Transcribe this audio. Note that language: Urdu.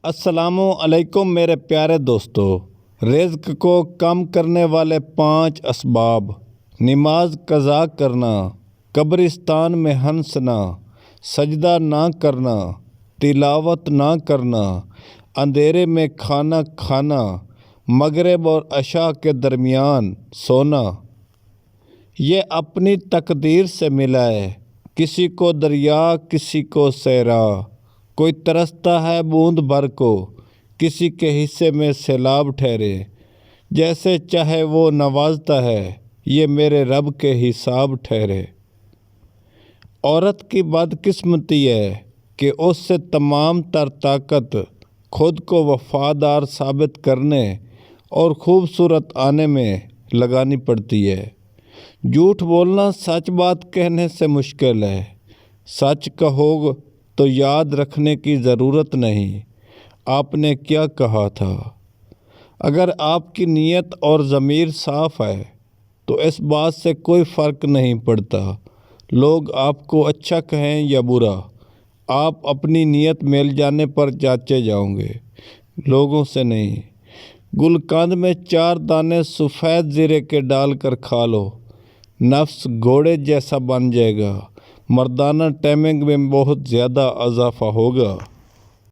السلام علیکم میرے پیارے دوستو۔ رزق کو کم کرنے والے 5 اسباب: نماز قضا کرنا، قبرستان میں ہنسنا، سجدہ نہ کرنا، تلاوت نہ کرنا، اندھیرے میں کھانا کھانا، مغرب اور عشاء کے درمیان سونا۔ یہ اپنی تقدیر سے ملا ہے، کسی کو دریا کسی کو صحرا، کوئی ترستا ہے بوند بھر کو، کسی کے حصے میں سیلاب ٹھہرے۔ جیسے چاہے وہ نوازتا ہے، یہ میرے رب کے حساب ٹھہرے۔ عورت کی بدقسمتی ہے کہ اس سے تمام تر طاقت خود کو وفادار ثابت کرنے اور خوبصورت آنے میں لگانی پڑتی ہے۔ جھوٹ بولنا سچ بات کہنے سے مشکل ہے۔ سچ کہو تو یاد رکھنے کی ضرورت نہیں آپ نے کیا کہا تھا۔ اگر آپ کی نیت اور ضمیر صاف ہے تو اس بات سے کوئی فرق نہیں پڑتا لوگ آپ کو اچھا کہیں یا برا۔ آپ اپنی نیت مل جانے پر جانچے جاؤ گے، لوگوں سے نہیں۔ گلقند میں 4 دانے سفید زیرے کے ڈال کر کھا لو، نفس گھوڑے جیسا بن جائے گا، مردانہ ٹائمنگ میں بہت زیادہ اضافہ ہوگا۔